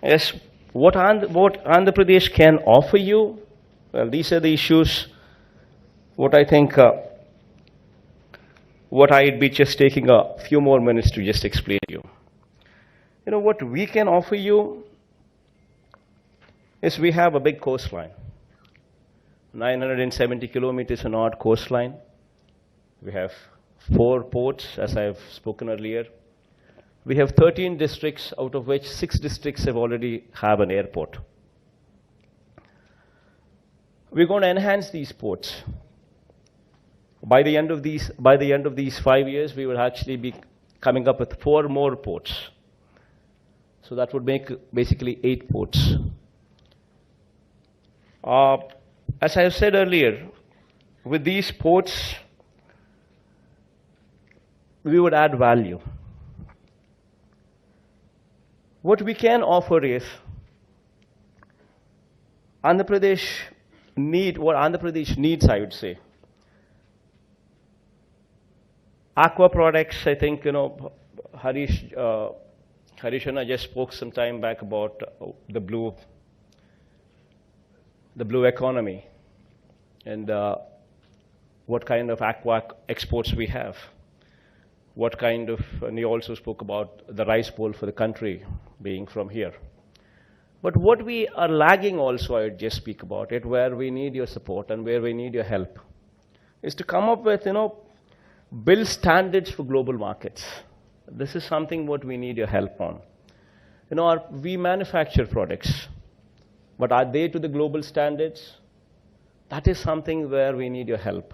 Yes, what Andhra Pradesh can offer you, well, these are the issues, what I think, what I'd be just taking a few more minutes to just explain to you. You know, what we can offer you is we have a big coastline, 970 kilometers an odd coastline. We have 4 ports, as I've spoken earlier. We have 13 districts, out of which 6 districts already have an airport. We're going to enhance these ports. By the end of these 5 years, we will actually be coming up with 4 more ports. So that would make basically 8 ports. As I have said earlier, with these ports, we would add value. What we can offer is what Andhra Pradesh needs, I would say. Aqua products, I think, Harish Anna just spoke some time back about the blue economy and what kind of aqua exports we have. What kind of, and he also spoke about the rice bowl for the country being from here. But what we are lagging also, I would just speak about it, where we need your support and where we need your help, is to come up with, build standards for global markets. This is something what we need your help on. We manufacture products, but are they to the global standards? That is something where we need your help.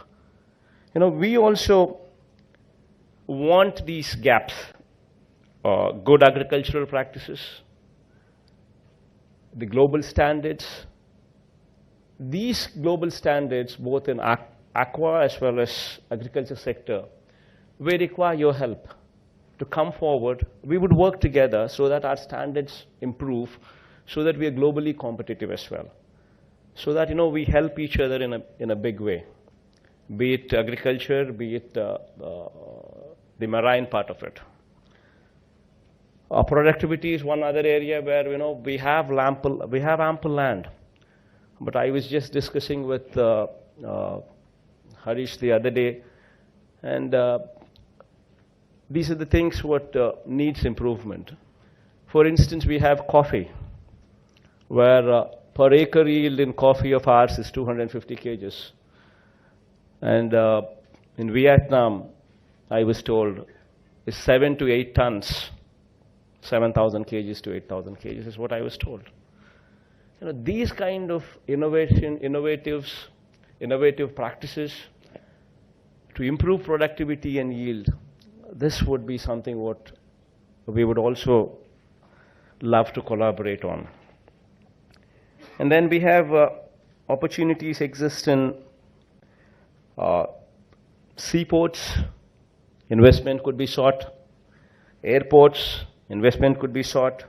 We also want these gaps, good agricultural practices, the global standards. These global standards, both in aqua as well as agriculture sector, we require your help to come forward. We would work together so that our standards improve, so that we are globally competitive as well. So that, we help each other in a big way, be it agriculture, be it the marine part of it. Productivity is one other area where we have ample land. But I was just discussing with Harish the other day, and these are the things what needs improvement. For instance, we have coffee, where per acre yield in coffee of ours is 250 kgs, and in Vietnam, I was told, is 7 to 8 tons, 7,000 kgs to 8,000 kgs is what I was told. These kind of innovative practices to improve productivity and yield, this would be something what we would also love to collaborate on. And then we have opportunities exist in seaports. Investment could be sought. Airports, investment could be sought.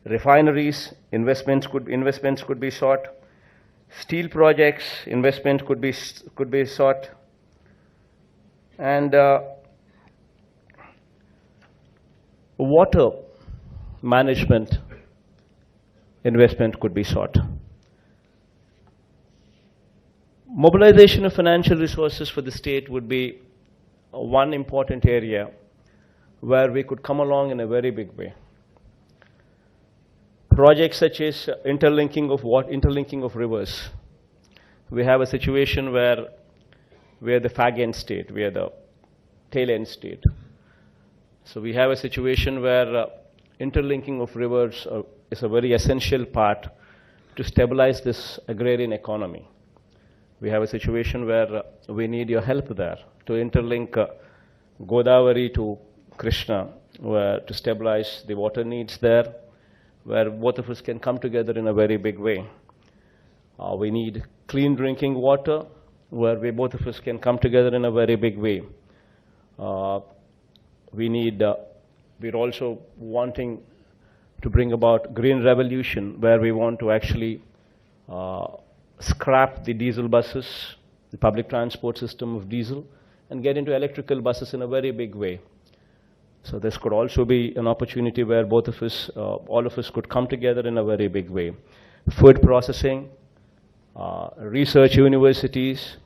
Refineries, investments could be sought. Steel projects, investment could be sought. And water management investment could be sought. Mobilization of financial resources for the state would be one important area where we could come along in a very big way. Projects such as interlinking of rivers. We have a situation where we are the fag end state, we are the tail end state. So we have a situation where interlinking of rivers is a very essential part to stabilize this agrarian economy. We have a situation where we need your help there to interlink Godavari to Krishna, to stabilize the water needs there, where both of us can come together in a very big way. We need clean drinking water, where both of us can come together in a very big way. We're also wanting to bring about green revolution, where we want to actually scrap the diesel buses, the public transport system of diesel, and get into electrical buses in a very big way. So this could also be an opportunity where both of us, all of us could come together in a very big way. Food processing, research universities,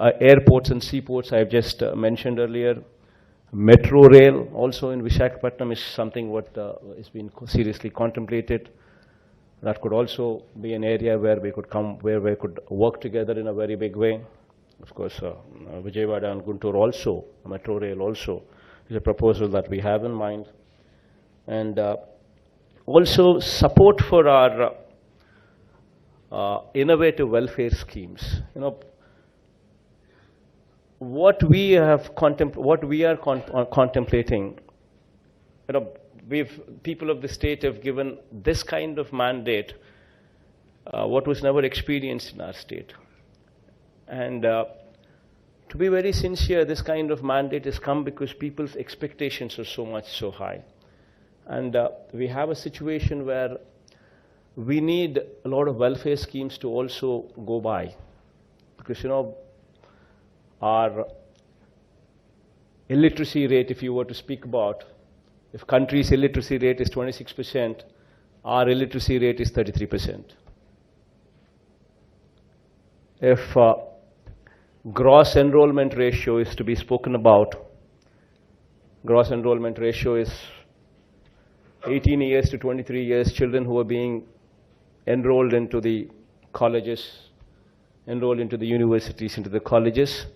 airports and seaports I've just mentioned earlier. Metro rail also in Visakhapatnam is something what is being seriously contemplated. That could also be an area where we could come, where we could work together in a very big way. Of course, Vijayawada and Guntur also, metro rail also, is a proposal that we have in mind. And also support for our innovative welfare schemes. You know, what we are contemplating, you know, people of the state have given this kind of mandate, what was never experienced in our state. And to be very sincere, this kind of mandate has come because people's expectations are so high. And we have a situation where we need a lot of welfare schemes to also go by. Because, you know, our illiteracy rate, if you were to speak about, if country's illiteracy rate is 26%, our illiteracy rate is 33%. If gross enrollment ratio is to be spoken about, gross enrollment ratio is 18 years to 23 years, children who are being enrolled into the colleges, enrolled into the universities, into the colleges.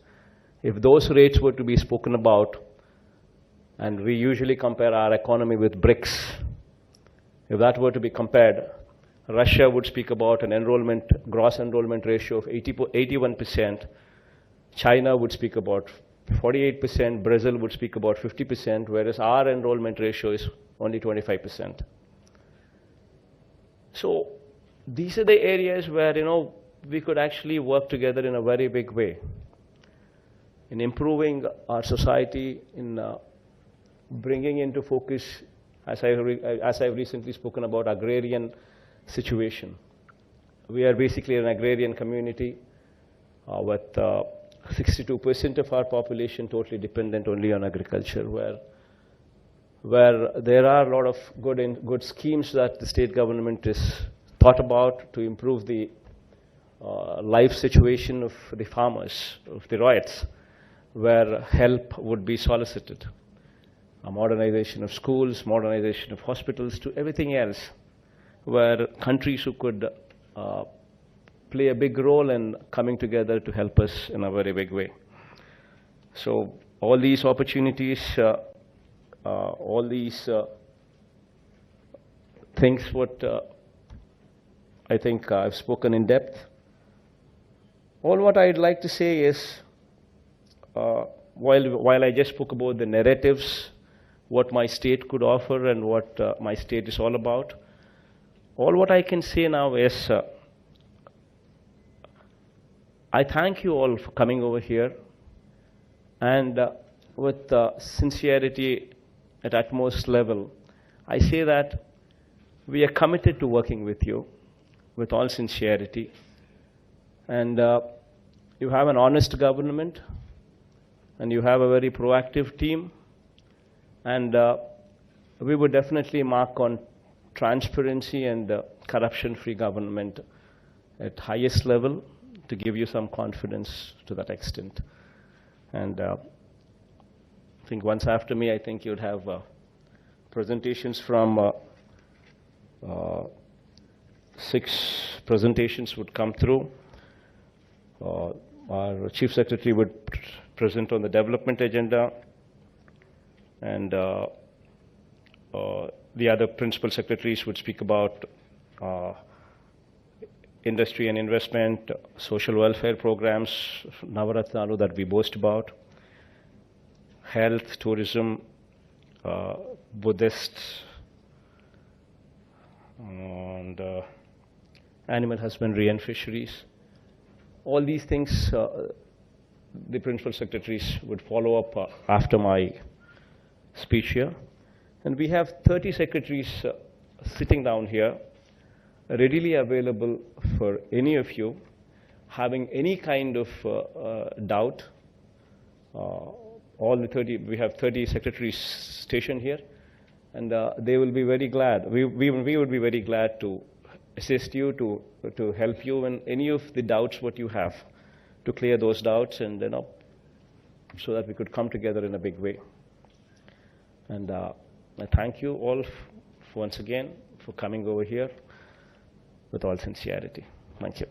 If those rates were to be spoken about, and we usually compare our economy with BRICS, if that were to be compared, Russia would speak about an enrollment, gross enrollment ratio of 81%, China would speak about 48%, Brazil would speak about 50%, whereas our enrollment ratio is only 25%. So these are the areas where, you know, we could actually work together in a very big way in improving our society, in bringing into focus, as I've recently spoken about, agrarian situation. We are basically an agrarian community with 62% of our population totally dependent only on agriculture, where there are a lot of good schemes that the state government is thought about to improve the life situation of the farmers, of the ryots, where help would be solicited. A modernization of schools, modernization of hospitals, to everything else, where countries who could play a big role in coming together to help us in a very big way. So all these opportunities, all these things what I think I've spoken in depth. All what I'd like to say is, while I just spoke about the narratives, what my state could offer and what my state is all about, all what I can say now is, I thank you all for coming over here, and with sincerity at utmost level, I say that we are committed to working with you with all sincerity, and you have an honest government, and you have a very proactive team, and we would definitely mark on transparency and corruption-free government at highest level to give you some confidence to that extent. And I think once after me, I think you'd have presentations from 6 presentations would come through. Our Chief Secretary would present on the development agenda, and the other principal secretaries would speak about industry and investment, social welfare programs, Navaratnalu that we boast about, health, tourism, Buddhist, and animal husbandry and fisheries. All these things the principal secretaries would follow up after my speech here. And we have 30 secretaries sitting down here, readily available for any of you having any kind of doubt all the 30, we have 30 secretaries stationed here, and they will be very glad. We would be very glad to assist you, to help you in any of the doubts what you have, to clear those doubts, and so that we could come together in a big way. And I thank you all once again for coming over here with all sincerity. Thank you.